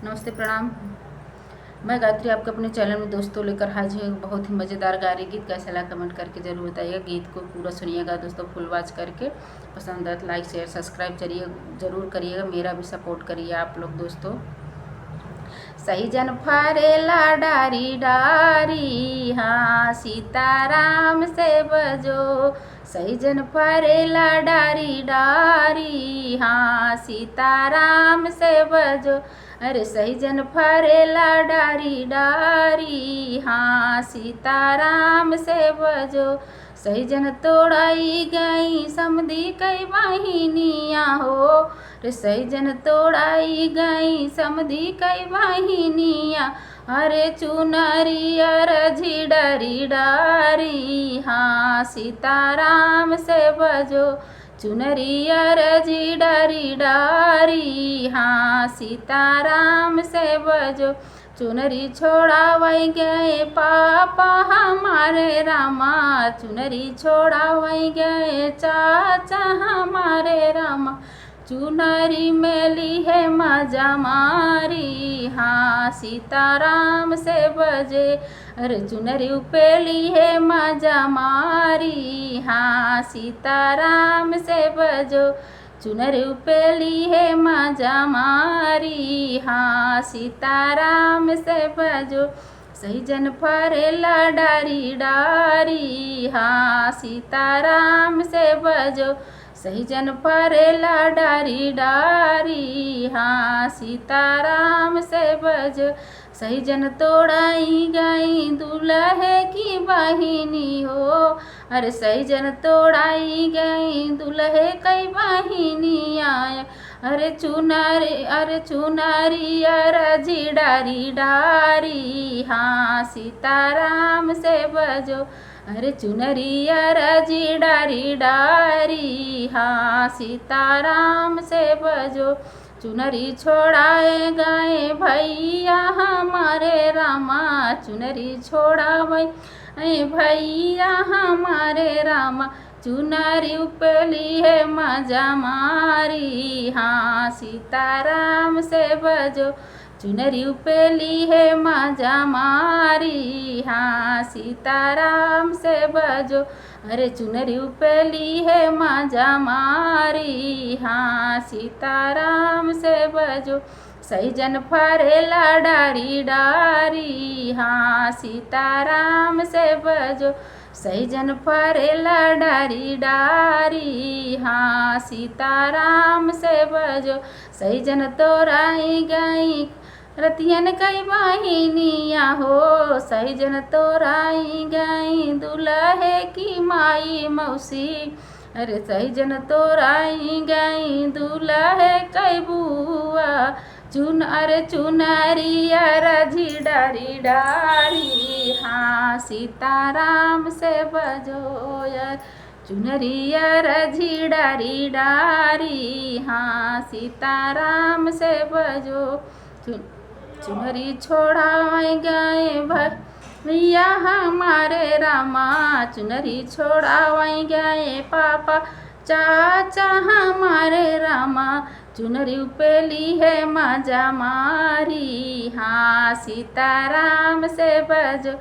नमस्ते, प्रणाम। मैं गायत्री आपके अपने चैनल में दोस्तों लेकर हाजिर हूँ। बहुत ही मज़ेदार गा रही गीत कैसा लगा कमेंट करके ज़रूर बताइएगा। गीत को पूरा सुनिएगा दोस्तों, फुल वॉच करके। पसंद आए तो लाइक शेयर सब्सक्राइब ज़रूर करिएगा। मेरा भी सपोर्ट करिए आप लोग दोस्तों। सही जन फरेला डारी डारी, हाँ सीताराम से बजो। सही जन फरेला डारी डारी, हाँ सीताराम से बजो। अरे सही जन फरेला डारी डारी, हाँ सीताराम से बजो। सही जन तोड़ाई गई समधी कई वाहिनियाँ हो। रे सही जन तोड़ाई गई समधी कई वाहिनियाँ। अरे चुनरिया रझी डरी डारी, हाँ सीताराम से बजो। चुनरिया रझी डरी डारी, हाँ सीताराम से बजो। चुनरी छोड़ावई गए पापा हमारे रामा। चुनरी छोड़ावई गए चाचा हमारे रामा। चुनरी मेली है मजा मारी, हाँ सीताराम से बजे। अरे चुनरी उपेली है मजा मारी, हाँ सीताराम से बजो। चुनरी उपेली है मजा मारी, हाँ सीताराम से बजो। सही जन फरेला डारी डारी, हाँ सीताराम से बजो। सही जन फरेला डारी डारी, हाँ सीताराम से बजो। सही जन तोड़ाई गई दुल्हे की बहिनी हो। अरे सही जन तोड़ाई गई दुल्हे कई बहिनियाँ। अरे चुनारी रजी डारी डारी, हाँ सीताराम से बजो। अरे चुनरिया रजी डारी डारी, हाँ सीताराम से बजो। चुनरी छोड़ाए गए भैया हमारे रामा। चुनरी छोड़ाए भैया हमारे रामा। चुनरी उपली है मजा मारी, हाँ सीताराम से बजो। चुनरी उपेली है मजा मारी, हाँ सीताराम से बजो। अरे चुनरी उपेली है मजा मारी, हाँ सीताराम से बजो। सही जन फरेला डारी डारी, हाँ सीताराम से बजो। सही जन फरेला डारी डारी, हाँ सीताराम से बजो। सही जन तोड़ाई गई रतियन कई वाहिनियाँ हो। सही जन तोड़ाई गई दुल्हे की माई मौसी। अरे सही जन तोड़ाई गई दुल्हे कई बुआ। चुनरिया रझी डारी डारी, हाँ सीताराम से बजो यार। चुनरिया रझी डारी डारी, हाँ सीताराम से बजो। चुनरी छोड़ाए गए भैया हमारे रामा। चुनरी छोड़ाए गए पापा चाचा हमारे रामा। चुनरी उपेली है मजा मारी, हाँ सीताराम से बजो।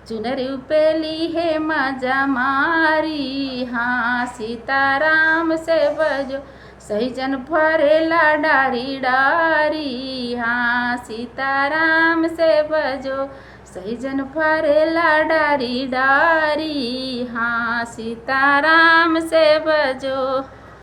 चुनरी उपेली है मजा मारी, हाँ सीताराम से बजो। सही जन फरेला डारी डारी, हाँ सीताराम से बजो। सही जन फरेला डारी डारी, हाँ सीताराम से बजो।